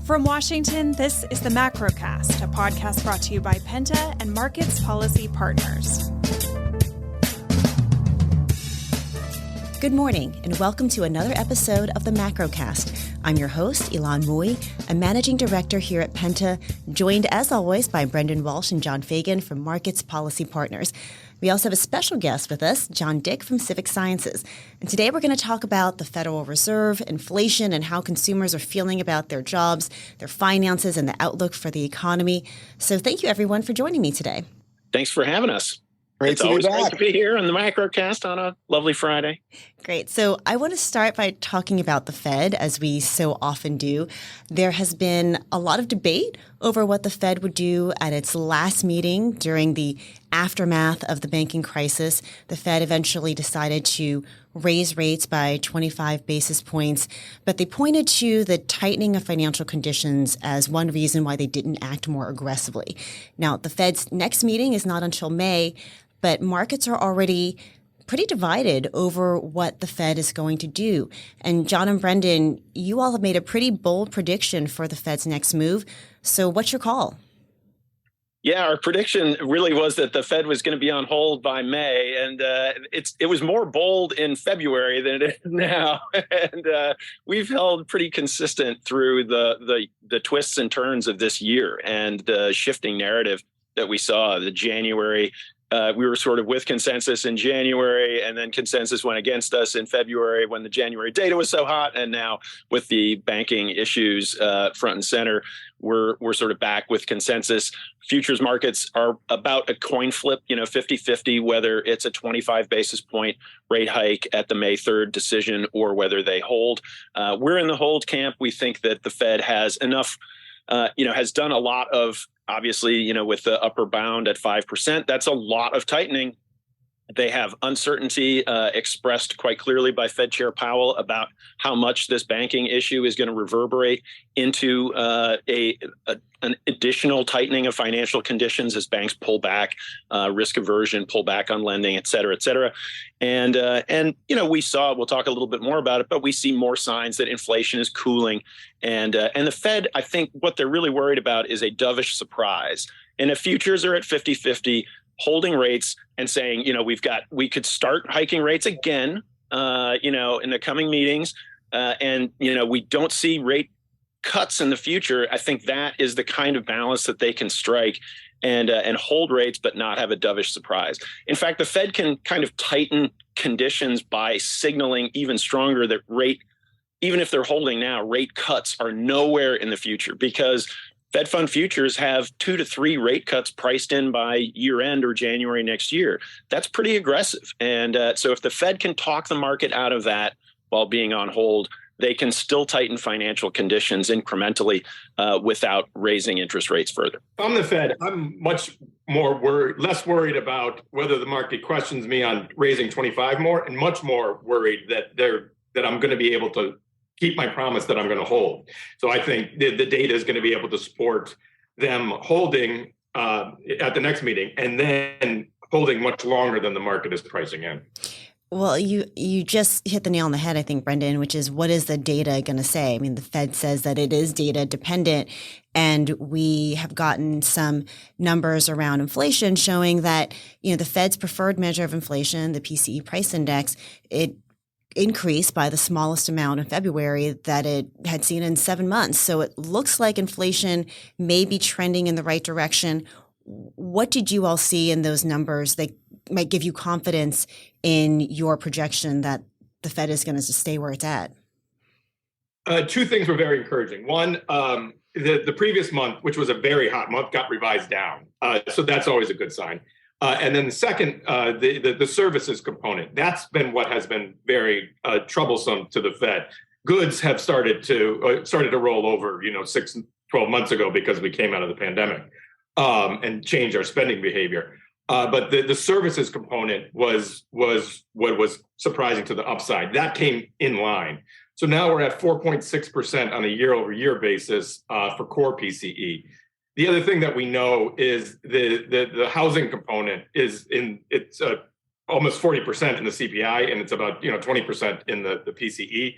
From Washington, this is the Macrocast, a podcast brought to you by Penta and Markets Policy Partners. Good morning, and welcome to another episode of the Macrocast. I'm your host, Ylan, a managing director here at Penta, joined as always by Brendan Walsh and John Fagan from Markets Policy Partners. We also have a special guest with us, John Dick from Civic Sciences. And today we're going to talk about the Federal Reserve, inflation, and how consumers are feeling about their jobs, their finances, and the outlook for the economy. So thank you, everyone, for joining me today. Thanks for having us. It's always great to be here on the Macrocast on a lovely Friday. Great. So I want to start by talking about the Fed, as we so often do. There has been a lot of debate over what the Fed would do at its last meeting during the aftermath of the banking crisis. The Fed eventually decided to raise rates by 25 basis points, but they pointed to the tightening of financial conditions as one reason why they didn't act more aggressively. Now, the Fed's next meeting is not until May, but markets are already pretty divided over what the Fed is going to do. And John and Brendan, you all have made a pretty bold prediction for the Fed's next move. So what's your call? Yeah, our prediction really was that the Fed was going to be on hold by May, and it was more bold in February than it is now. And we've held pretty consistent through the twists and turns of this year and the shifting narrative that we saw. The January, we were sort of with consensus in January, and then consensus went against us in February when the January data was so hot. And now with the banking issues front and center, we're sort of back with consensus. Futures markets are about a coin flip, 50-50, whether it's a 25 basis point rate hike at the May 3rd decision or whether they hold. We're in the hold camp. We think that the Fed has enough, has done a lot of, obviously, with the upper bound at 5%, that's a lot of tightening. They have uncertainty expressed quite clearly by Fed Chair Powell about how much this banking issue is going to reverberate into an additional tightening of financial conditions as banks pull back, risk aversion, pull back on lending, et cetera, et cetera. And we'll talk a little bit more about it, but we see more signs that inflation is cooling. And the Fed, I think what they're really worried about is a dovish surprise. And if futures are at 50-50, holding rates and saying, we could start hiking rates again, in the coming meetings. And we don't see rate cuts in the future. I think that is the kind of balance that they can strike and hold rates, but not have a dovish surprise. In fact, the Fed can kind of tighten conditions by signaling even stronger that rate, even if they're holding now, rate cuts are nowhere in the future because Fed fund futures have 2 to 3 rate cuts priced in by year end or January next year. That's pretty aggressive. And so if the Fed can talk the market out of that while being on hold, they can still tighten financial conditions incrementally without raising interest rates further. I'm the Fed. I'm much less worried about whether the market questions me on raising 25 more, and much more worried that I'm going to be able to keep my promise that I'm going to hold. So I think the data is going to be able to support them holding at the next meeting and then holding much longer than the market is pricing in. Well, you just hit the nail on the head, I think, Brendan, which is what is the data going to say? I mean, the Fed says that it is data dependent, and we have gotten some numbers around inflation showing that, the Fed's preferred measure of inflation, the PCE price index, it increased by the smallest amount in February that it had seen in 7 months. So it looks like inflation may be trending in the right direction. What did you all see in those numbers that might give you confidence in your projection that the Fed is going to stay where it's at? 2 things were very encouraging. One, the previous month, which was a very hot month, got revised down. So that's always a good sign. And then the second, the services component, that's been what has been very troublesome to the Fed. Goods have started to roll over, 6, 12 months ago because we came out of the pandemic and changed our spending behavior. But the services component was what was surprising to the upside. That came in line. So now we're at 4.6% on a year-over-year basis for core PCE. The other thing that we know is the housing component is almost 40% in the CPI, and it's about 20% in the PCE.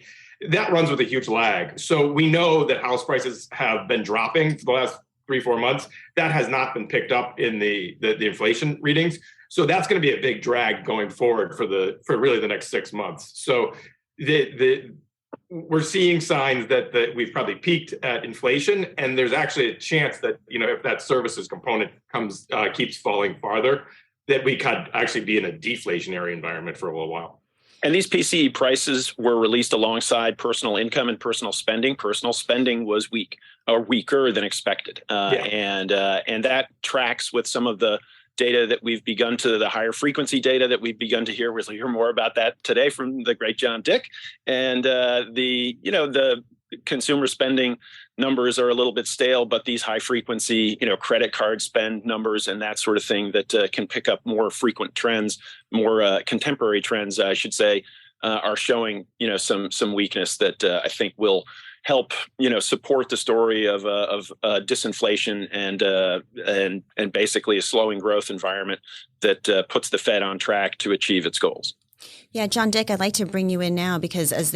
that runs with a huge lag. So we know that house prices have been dropping for the last 3-4 months. That has not been picked up in the inflation readings. So that's going to be a big drag going forward for really the next 6 months. So we're seeing signs that we've probably peaked at inflation, and there's actually a chance that, if that services component keeps falling farther, that we could actually be in a deflationary environment for a little while. And these PCE prices were released alongside personal income and personal spending. Personal spending was weak or weaker than expected. And that tracks with some of the data that we've begun to, the higher frequency data that we've begun to hear. We'll hear more about that today from the great John Dick. And the consumer spending numbers are a little bit stale, but these high frequency, credit card spend numbers and that sort of thing that can pick up more frequent trends, more contemporary trends, I should say, are showing, some weakness that I think will help, support the story of disinflation and basically a slowing growth environment that puts the Fed on track to achieve its goals. Yeah, John Dick, I'd like to bring you in now because as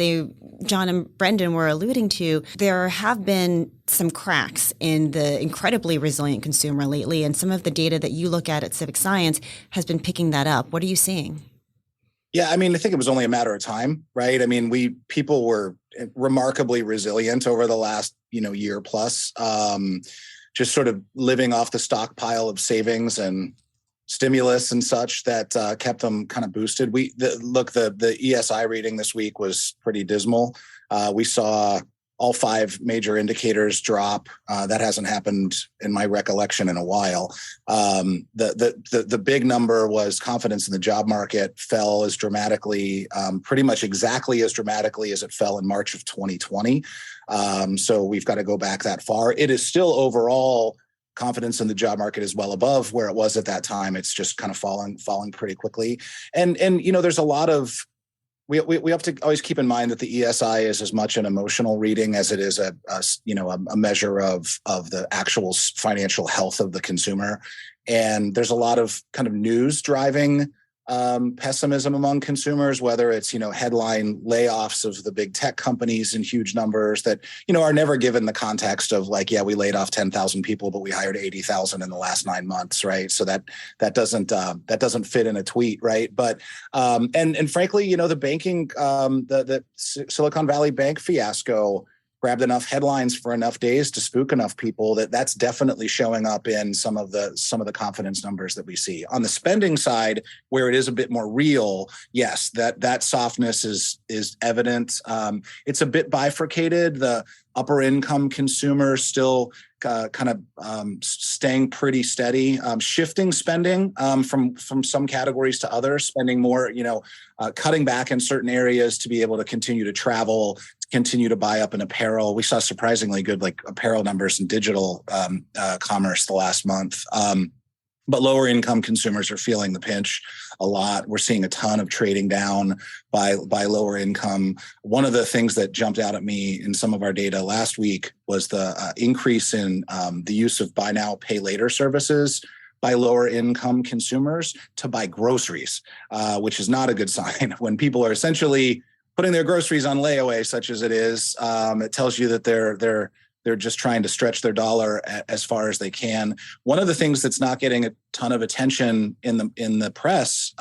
John and Brendan were alluding to, there have been some cracks in the incredibly resilient consumer lately, and some of the data that you look at Civic Science has been picking that up. What are you seeing? Yeah, I think it was only a matter of time, right? People were remarkably resilient over the last, year plus, just sort of living off the stockpile of savings and stimulus and such that kept them kind of boosted. The ESI reading this week was pretty dismal. We saw all 5 major indicators drop. That hasn't happened in my recollection in a while. The big number was confidence in the job market fell as dramatically, pretty much exactly as dramatically as it fell in March of 2020. So we've got to go back that far. It is still overall confidence in the job market is well above where it was at that time. It's just kind of falling pretty quickly. And there's a lot of, we have to always keep in mind that the ESI is as much an emotional reading as it is a measure of the actual financial health of the consumer. And there's a lot of kind of news driving pessimism among consumers, whether it's, headline layoffs of the big tech companies in huge numbers that, are never given the context of like, yeah, we laid off 10,000 people, but we hired 80,000 in the last 9 months. Right. So that doesn't fit in a tweet. Right. But, and frankly, the banking, the Silicon Valley Bank fiasco grabbed enough headlines for enough days to spook enough people that's definitely showing up in some of the confidence numbers that we see. On the spending side, where it is a bit more real, yes, that softness is evident. It's a bit bifurcated. The upper income consumer still kind of staying pretty steady, shifting spending from some categories to others, spending more, cutting back in certain areas to be able to continue to travel, continue to buy up in apparel. We saw surprisingly good apparel numbers in digital commerce the last month. But lower income consumers are feeling the pinch a lot. We're seeing a ton of trading down by lower income. One of the things that jumped out at me in some of our data last week was the increase in the use of buy now, pay later services by lower income consumers to buy groceries, which is not a good sign. When people are essentially putting their groceries on layaway, such as it is, it tells you that they're just trying to stretch their dollar as far as they can. One of the things that's not getting a ton of attention in the press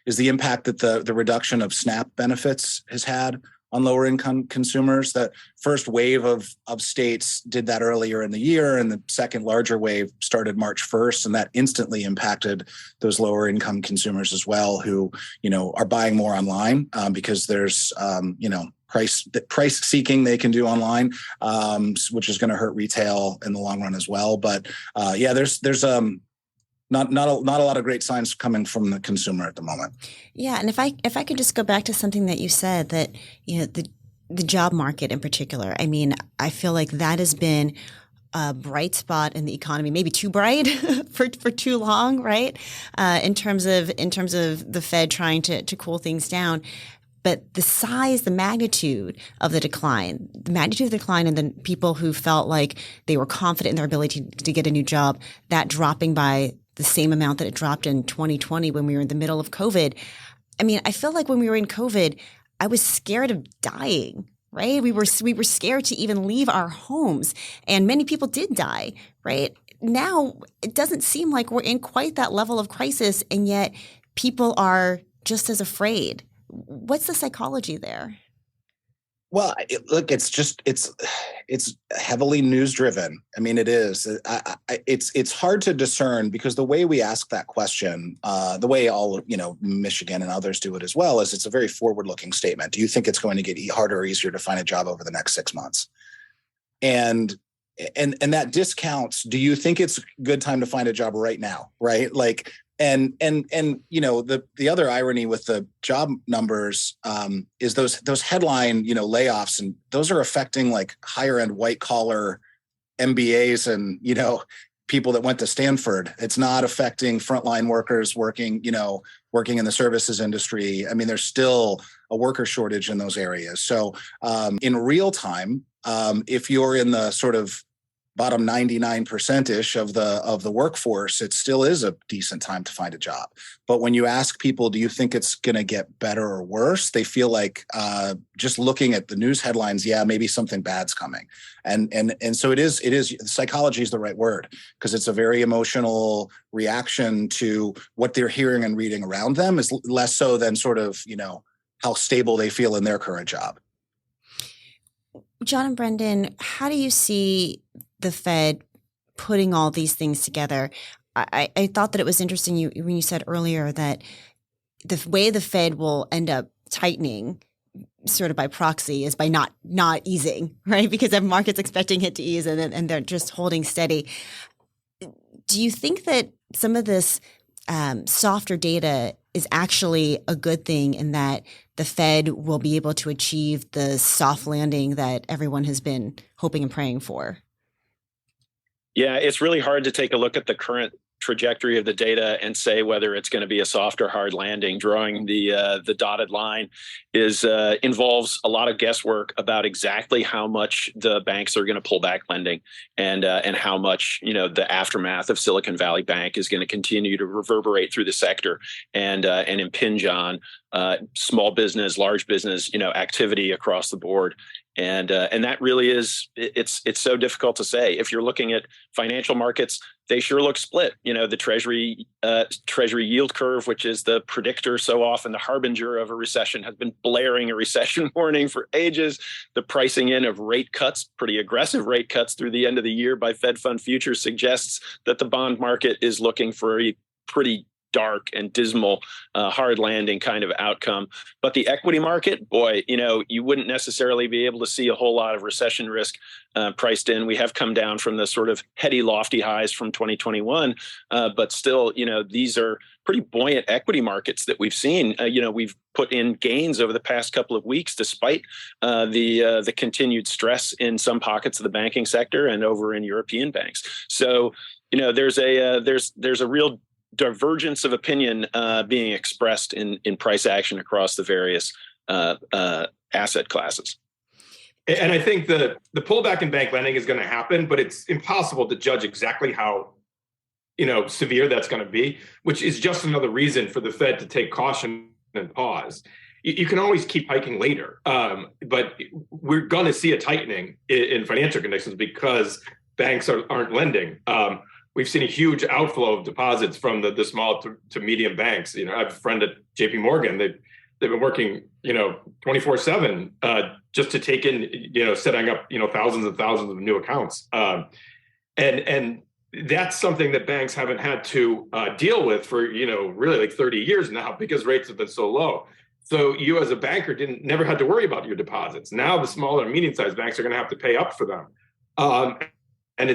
is the impact that the reduction of SNAP benefits has had on lower income consumers. That first wave of states did that earlier in the year, and the second larger wave started March 1st, and that instantly impacted those lower income consumers as well, who are buying more online because there's price seeking they can do online, which is going to hurt retail in the long run as well. But there's not a lot of great signs coming from the consumer at the moment. Yeah, and if I could just go back to something that you said, that the job market in particular. I feel like that has been a bright spot in the economy, maybe too bright for too long, right? In terms of the Fed trying to cool things down. But the magnitude of the decline, and then people who felt like they were confident in their ability to get a new job, that dropping by the same amount that it dropped in 2020 when we were in the middle of COVID. I feel like when we were in COVID, I was scared of dying. Right? We were scared to even leave our homes, and many people did die. Right? Now it doesn't seem like we're in quite that level of crisis, and yet people are just as afraid. What's the psychology there? Well, look, it's heavily news driven. I mean, it is. It's hard to discern because the way we ask that question, the way all Michigan and others do it as well, is it's a very forward looking statement. Do you think it's going to get harder or easier to find a job over the next 6 months? And that discounts. Do you think it's a good time to find a job right now? Right, like. And the other irony with the job numbers is those headline layoffs, and those are affecting like higher end white collar MBAs and people that went to Stanford. It's not affecting frontline workers working in the services industry. I mean, there's still a worker shortage in those areas. So in real time, if you're in the sort of bottom 99%-ish of the workforce, it still is a decent time to find a job. But when you ask people, do you think it's going to get better or worse? They feel like just looking at the news headlines, yeah, maybe something bad's coming. And so it is psychology is the right word, because it's a very emotional reaction to what they're hearing and reading around them, is less so than sort of, how stable they feel in their current job. John and Brendan, how do you see the Fed putting all these things together? I thought that it was interesting when you said earlier that the way the Fed will end up tightening sort of by proxy is by not easing, right? Because the market's expecting it to ease and they're just holding steady. Do you think that some of this softer data is actually a good thing, in that the Fed will be able to achieve the soft landing that everyone has been hoping and praying for? Yeah, it's really hard to take a look at the current trajectory of the data and say whether it's going to be a soft or hard landing. Drawing the dotted line involves a lot of guesswork about exactly how much the banks are going to pull back lending, and how much the aftermath of Silicon Valley Bank is going to continue to reverberate through the sector and impinge on small business, large business, activity across the board. And that really is, it's so difficult to say. If you're looking at financial markets, they sure look split. The Treasury yield curve, which is the predictor so often, the harbinger of a recession, has been blaring a recession warning for ages. The pricing in of rate cuts, pretty aggressive rate cuts through the end of the year by Fed Fund futures, suggests that the bond market is looking for a pretty dark and dismal hard landing kind of outcome. But the equity market, boy, you wouldn't necessarily be able to see a whole lot of recession risk priced in. We have come down from the sort of heady, lofty highs from 2021, but still, these are pretty buoyant equity markets that we've seen. We've put in gains over the past couple of weeks, despite the continued stress in some pockets of the banking sector and over in European banks. So, there's a real divergence of opinion being expressed in price action across the various asset classes. And I think the pullback in bank lending is going to happen, but it's impossible to judge exactly how severe that's going to be, which is just another reason for the Fed to take caution and pause. You can always keep hiking later, but we're going to see a tightening in financial conditions because banks aren't lending. We've seen a huge outflow of deposits from the small to medium banks. I have a friend at JP Morgan. They've been working, 24/7 just to take in, setting up, thousands and thousands of new accounts. And that's something that banks haven't had to deal with for, really like 30 years now, because rates have been so low. So you as a banker never had to worry about your deposits. Now the smaller and medium-sized banks are going to have to pay up for them. And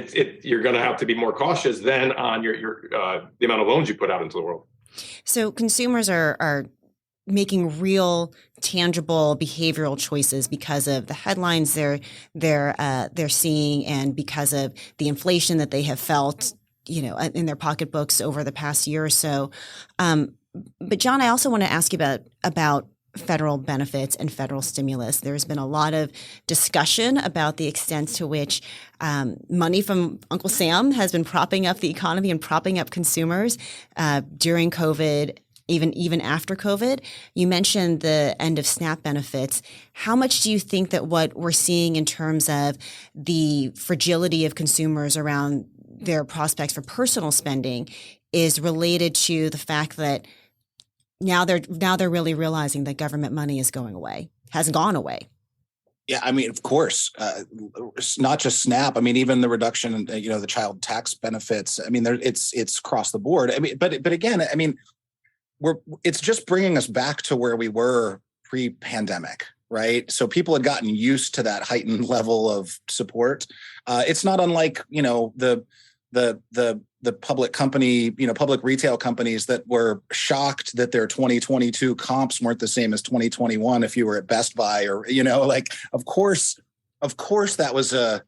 you're going to have to be more cautious then on your the amount of loans you put out into the world. So consumers are making real, tangible behavioral choices because of the headlines they're seeing, and because of the inflation that they have felt, in their pocketbooks over the past year or so. But John, I also want to ask you about federal benefits and federal stimulus. There's been a lot of discussion about the extent to which money from Uncle Sam has been propping up the economy and propping up consumers during COVID even after COVID. You mentioned the end of SNAP benefits. How much do you think that what we're seeing in terms of the fragility of consumers around their prospects for personal spending is related to the fact that now they're really realizing that government money is going away, has gone away? Yeah, I mean, of course, it's not just SNAP. I mean, even the reduction in, the child tax benefits. I mean, it's across the board. I mean, but again, I mean, it's just bringing us back to where we were pre-pandemic, right? So people had gotten used to that heightened level of support. It's not unlike, the public company, public retail companies that were shocked that their 2022 comps weren't the same as 2021 if you were at Best Buy or, of course that was a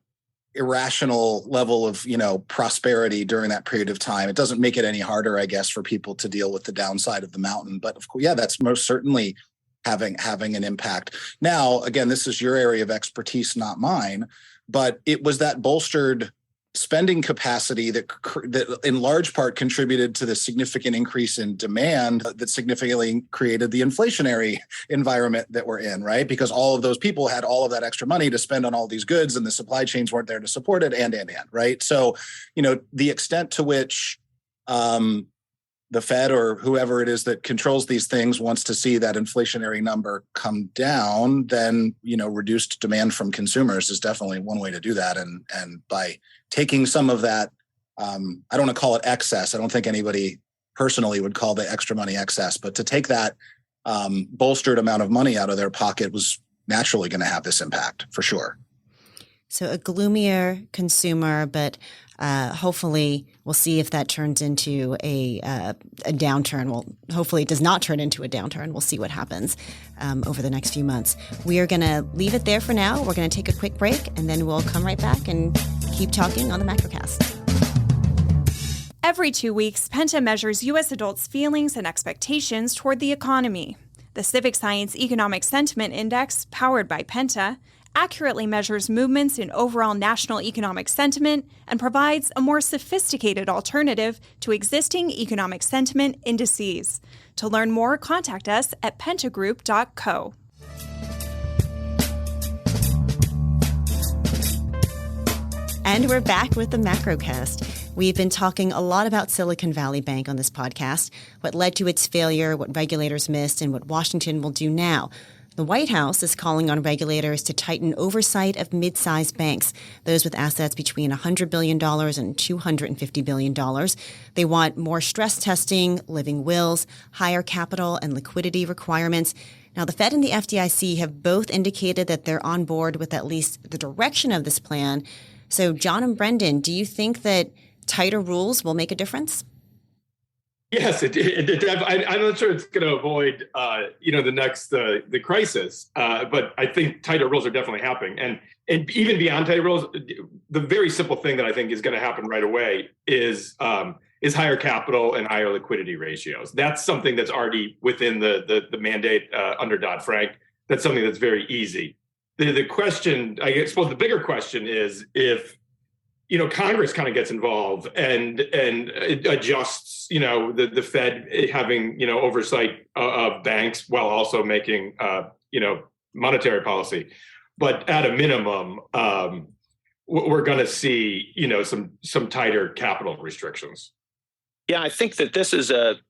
irrational level of, prosperity during that period of time. It doesn't make it any harder, I guess, for people to deal with the downside of the mountain. But of course, yeah, that's most certainly having an impact. Now, again, this is your area of expertise, not mine, but it was that bolstered spending capacity that in large part contributed to the significant increase in demand that significantly created the inflationary environment that we're in, right? Because all of those people had all of that extra money to spend on all these goods and the supply chains weren't there to support it and, right? So, the extent to which the Fed or whoever it is that controls these things wants to see that inflationary number come down, then, reduced demand from consumers is definitely one way to do that. And by taking some of that, I don't want to call it excess. I don't think anybody personally would call the extra money excess, but to take that bolstered amount of money out of their pocket was naturally going to have this impact for sure. So a gloomier consumer, but hopefully we'll see if that turns into a downturn. Well, hopefully it does not turn into a downturn. We'll see what happens over the next few months. We are going to leave it there for now. We're going to take a quick break, and then we'll come right back and keep talking on the Macrocast. Every 2 weeks, Penta measures U.S. adults' feelings and expectations toward the economy. The Civic Science Economic Sentiment Index, powered by Penta, accurately measures movements in overall national economic sentiment and provides a more sophisticated alternative to existing economic sentiment indices. To learn more, contact us at pentagroup.co. And we're back with the Macrocast. We've been talking a lot about Silicon Valley Bank on this podcast, what led to its failure, what regulators missed, and what Washington will do now. The White House is calling on regulators to tighten oversight of mid-sized banks, those with assets between $100 billion and $250 billion. They want more stress testing, living wills, higher capital and liquidity requirements. Now, the Fed and the FDIC have both indicated that they're on board with at least the direction of this plan. So, John and Brendan, do you think that tighter rules will make a difference? Yes, I'm not sure it's going to avoid, the crisis. But I think tighter rules are definitely happening. And even beyond tighter rules, the very simple thing that I think is going to happen right away is higher capital and higher liquidity ratios. That's something that's already within the mandate under Dodd-Frank. That's something that's very easy. The question, I suppose the bigger question is if Congress kind of gets involved and adjusts, the Fed having, oversight of banks while also making, monetary policy. But at a minimum, we're going to see, some tighter capital restrictions. Yeah, I think that this is the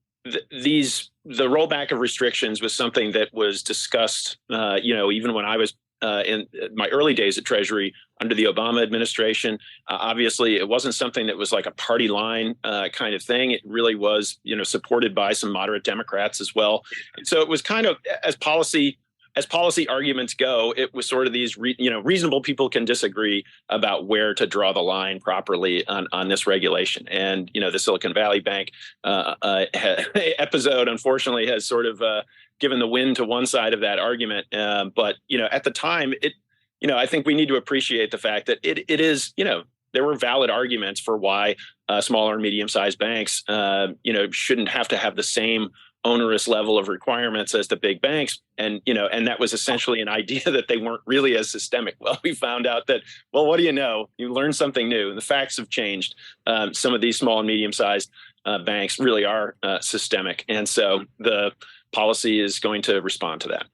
rollback of restrictions was something that was discussed, even when I was in my early days at Treasury under the Obama administration. Obviously, it wasn't something that was like a party line kind of thing. It really was, supported by some moderate Democrats as well. And so it was kind of as policy arguments go, it was sort of these, reasonable people can disagree about where to draw the line properly on this regulation. And, the Silicon Valley Bank episode, unfortunately, has sort of given the wind to one side of that argument. But, at the time, I think we need to appreciate the fact that it is, there were valid arguments for why smaller and medium-sized banks, shouldn't have to have the same onerous level of requirements as the big banks. And that was essentially an idea that they weren't really as systemic. Well, we found out that, what do you know? You learn something new. The facts have changed. Some of these small and medium-sized banks really are systemic. And so the policy is going to respond to that.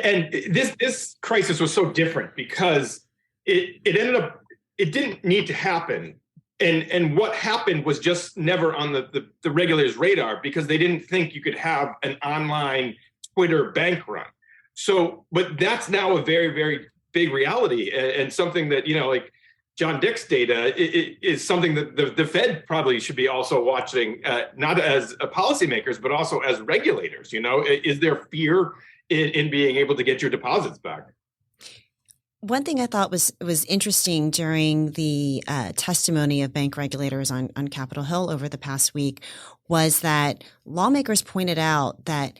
And this crisis was so different because it ended up, it didn't need to happen. And what happened was just never on the regulators' radar because they didn't think you could have an online Twitter bank run. So, but that's now a very, very big reality and something that, like John Dick's data is something that the Fed probably should be also watching, not as policymakers, but also as regulators. Is there fear in being able to get your deposits back? One thing I thought was interesting during the testimony of bank regulators on Capitol Hill over the past week was that lawmakers pointed out that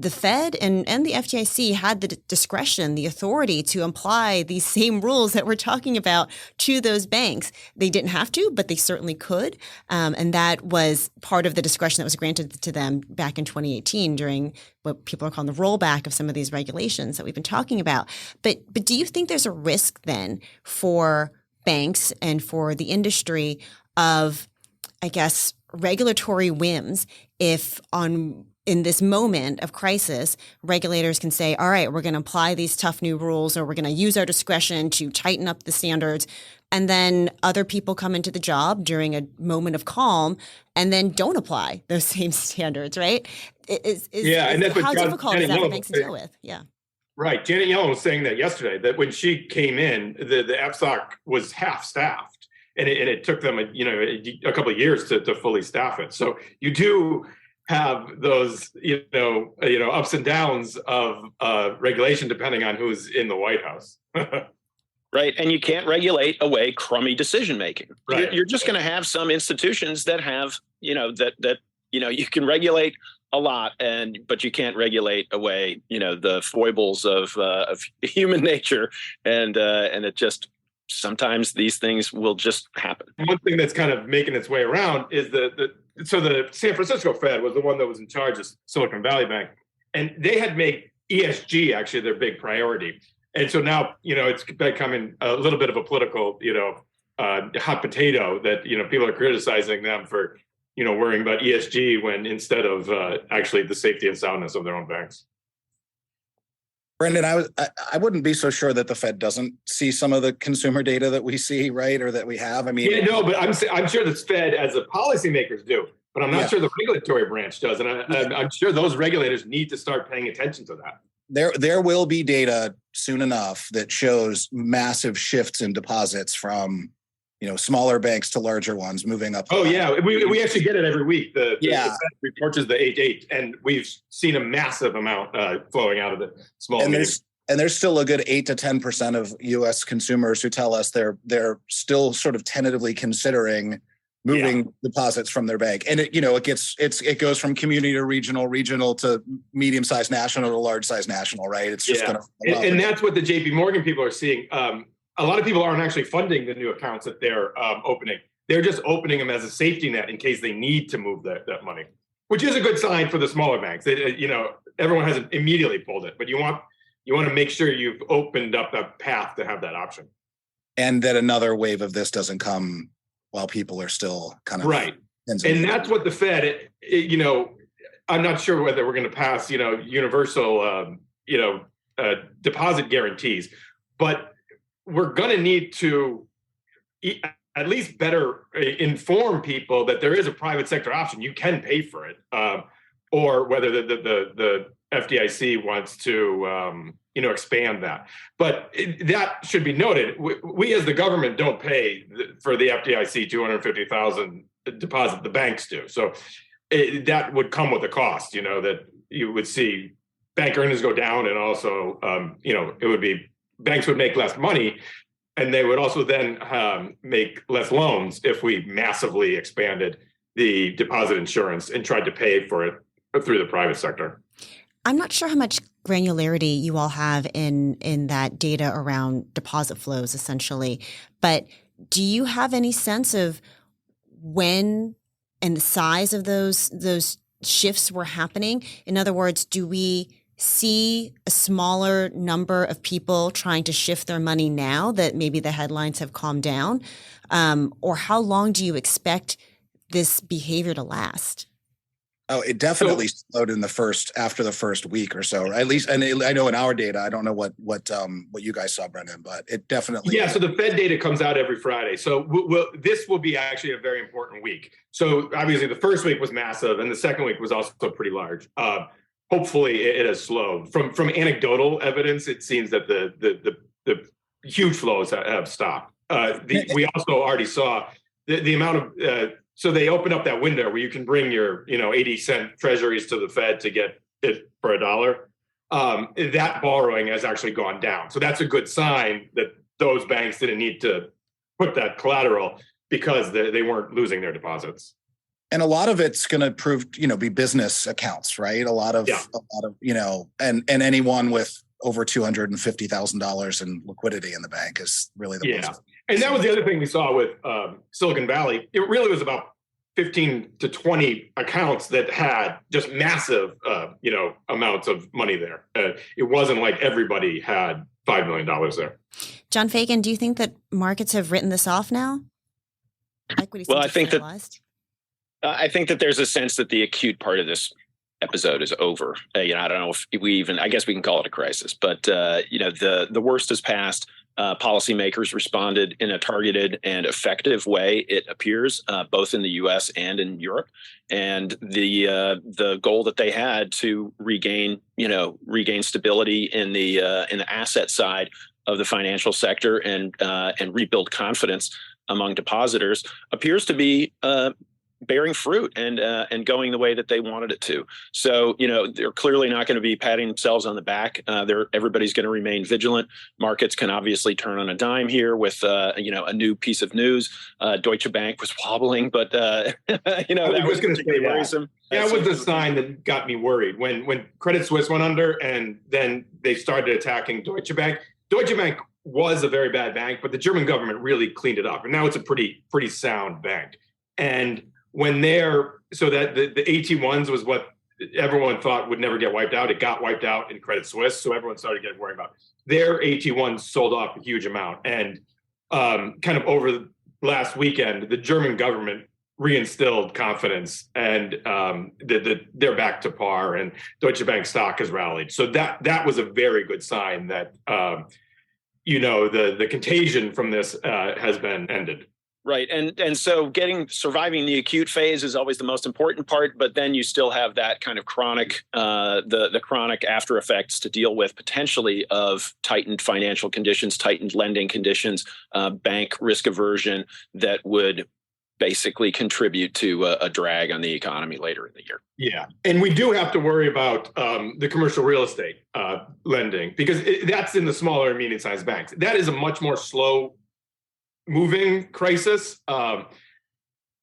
the Fed and the FDIC had the discretion, the authority to apply these same rules that we're talking about to those banks. They didn't have to, but they certainly could. And that was part of the discretion that was granted to them back in 2018 during what people are calling the rollback of some of these regulations that we've been talking about. But do you think there's a risk then for banks and for the industry of, I guess, regulatory whims if in this moment of crisis, regulators can say, all right, we're going to apply these tough new rules or we're going to use our discretion to tighten up the standards. And then other people come into the job during a moment of calm and then don't apply those same standards, right? And that's how what difficult is that for banks to deal with? Yeah. Right. Janet Yellen was saying that yesterday, that when she came in, the FSOC was half staffed. And it took them a couple of years to fully staff it. So you do have those, ups and downs of regulation depending on who's in the White House. Right. And you can't regulate away crummy decision making. Right. You're just going to have some institutions that have, that you can regulate a lot, but you can't regulate away, the foibles of human nature. And it just, sometimes these things will just happen. One thing that's kind of making its way around is the San Francisco Fed was the one that was in charge of Silicon Valley Bank, and they had made ESG actually their big priority. And so now, it's becoming a little bit of a political, hot potato that, people are criticizing them for, worrying about ESG when instead of actually the safety and soundness of their own banks. Brendan, I wouldn't be so sure that the Fed doesn't see some of the consumer data that we see, right, or that we have. I mean, but I'm sure the Fed as the policymakers do, but I'm not sure the regulatory branch does, and I'm sure those regulators need to start paying attention to that. There will be data soon enough that shows massive shifts in deposits from smaller banks to larger ones moving up. Oh yeah, we actually get it every week. The Fed reports is the 8.8, and we've seen a massive amount flowing out of the small. And there's still a good 8 to 10% of U.S. consumers who tell us they're still sort of tentatively considering moving deposits from their bank, and it goes from community to regional to medium-sized national to large-sized national, right? It's just going to, and that's what the J.P. Morgan people are seeing. A lot of people aren't actually funding the new accounts that they're opening. They're just opening them as a safety net in case they need to move that money, which is a good sign for the smaller banks. Everyone hasn't immediately pulled it, but you want to make sure you've opened up that path to have that option. And that another wave of this doesn't come while people are still kind of right. And that's what the Fed, I'm not sure whether we're going to pass, universal, deposit guarantees, but we're going to need to at least better inform people that there is a private sector option. You can pay for it, or whether the FDIC wants to, expand that. But that should be noted. We as the government don't pay for the FDIC $250,000 deposit. The banks do. So that would come with a cost. That you would see bank earnings go down, and also, it would be. Banks would make less money, and they would also then make less loans if we massively expanded the deposit insurance and tried to pay for it through the private sector. I'm not sure how much granularity you all have in that data around deposit flows, essentially, but do you have any sense of when and the size of those shifts were happening? In other words, do we see a smaller number of people trying to shift their money now that maybe the headlines have calmed down? Or how long do you expect this behavior to last? Oh, it definitely slowed in after the first week or so, at least. And I know in our data, I don't know what you guys saw, Brendan, but it definitely. Yeah. So the Fed data comes out every Friday. So this will be actually a very important week. So obviously the first week was massive, and the second week was also pretty large. Hopefully it has slowed. From anecdotal evidence, it seems that the huge flows have stopped. We also already saw the amount of. So they open up that window where you can bring your 80-cent treasuries to the Fed to get it for $1. That borrowing has actually gone down. So that's a good sign that those banks didn't need to put that collateral because they weren't losing their deposits. And a lot of it's going to prove, be business accounts, right? A lot of, and anyone with over $250,000 in liquidity in the bank is really the most. And that was the other thing we saw with Silicon Valley. It really was about 15 to 20 accounts that had just massive, amounts of money there. It wasn't like everybody had $5 million there. John Fagan, do you think that markets have written this off now? Well, I think that there's a sense that the acute part of this episode is over. I don't know if I guess we can call it a crisis, but the worst is past. Policymakers responded in a targeted and effective way, it appears, both in the U.S. and in Europe. And the goal that they had to regain stability in the asset side of the financial sector and rebuild confidence among depositors appears to be bearing fruit and going the way that they wanted it to. So, they're clearly not going to be patting themselves on the back. Everybody's going to remain vigilant. Markets can obviously turn on a dime here with, a new piece of news. Deutsche Bank was wobbling, but, that was going to be worrisome. That was the sign that got me worried when Credit Suisse went under and then they started attacking Deutsche Bank. Deutsche Bank was a very bad bank, but the German government really cleaned it up. And now it's a pretty sound bank. And when so that the AT1s was what everyone thought would never get wiped out. It got wiped out in Credit Suisse. So everyone started getting worried about their AT1s sold off a huge amount. And kind of over the last weekend, the German government reinstilled confidence and they're back to par and Deutsche Bank stock has rallied. So that was a very good sign that, the contagion from this has been ended. Right. And so surviving the acute phase is always the most important part. But then you still have that kind of chronic, the chronic after effects to deal with potentially of tightened financial conditions, tightened lending conditions, bank risk aversion that would basically contribute to a drag on the economy later in the year. Yeah. And we do have to worry about the commercial real estate lending because that's in the smaller and medium-sized banks. That is a much more slow moving crisis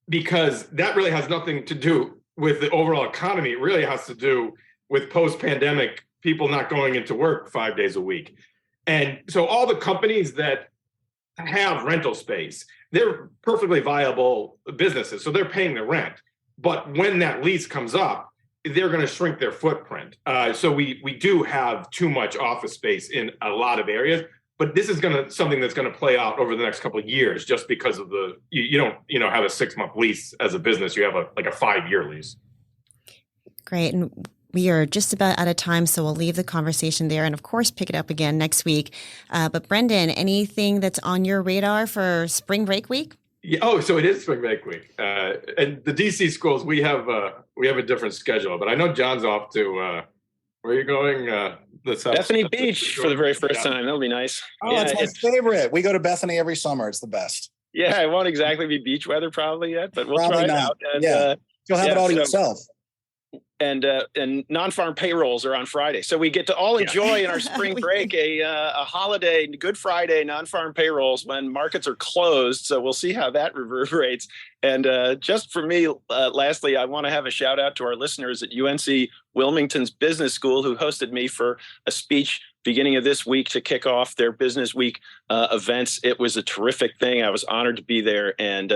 because that really has nothing to do with the overall economy. It really has to do with post-pandemic people not going into work 5 days a week. And so all the companies that have rental space, they're perfectly viable businesses. So they're paying the rent. But when that lease comes up, they're going to shrink their footprint. So we do have too much office space in a lot of areas. But this is something that's going to play out over the next couple of years, just because of you don't have a 6-month lease as a business. You have a 5-year lease. Great, and we are just about out of time, so we'll leave the conversation there, and of course, pick it up again next week. But Brendan, anything that's on your radar for spring break week? Yeah, so it is spring break week, and the DC schools we have a different schedule. But I know John's off to. Where are you going? Bethany Beach for the very first time. That'll be nice. Oh, it's my favorite. We go to Bethany every summer. It's the best. Yeah, it won't exactly be beach weather probably yet, but we'll probably try not. it out. And, you'll have it all to yourself. And non-farm payrolls are on Friday, so we get to all enjoy in our spring break a holiday, Good Friday non-farm payrolls when markets are closed. So we'll see how that reverberates. And just for me, lastly, I want to have a shout out to our listeners at UNC Wilmington's Business School who hosted me for a speech beginning of this week to kick off their Business Week events. It was a terrific thing. I was honored to be there and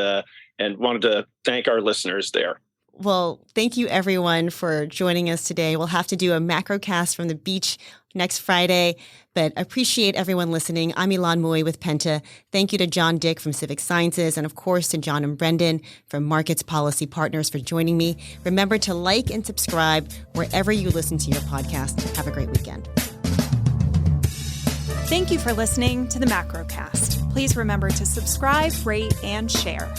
wanted to thank our listeners there. Well, thank you everyone for joining us today. We'll have to do a Macrocast from the beach next Friday, but appreciate everyone listening. I'm Ylan Mui with Penta. Thank you to John Dick from Civic Sciences, and of course to John and Brendan from Markets Policy Partners for joining me. Remember to like and subscribe wherever you listen to your podcast. Have a great weekend. Thank you for listening to the Macrocast. Please remember to subscribe, rate, and share.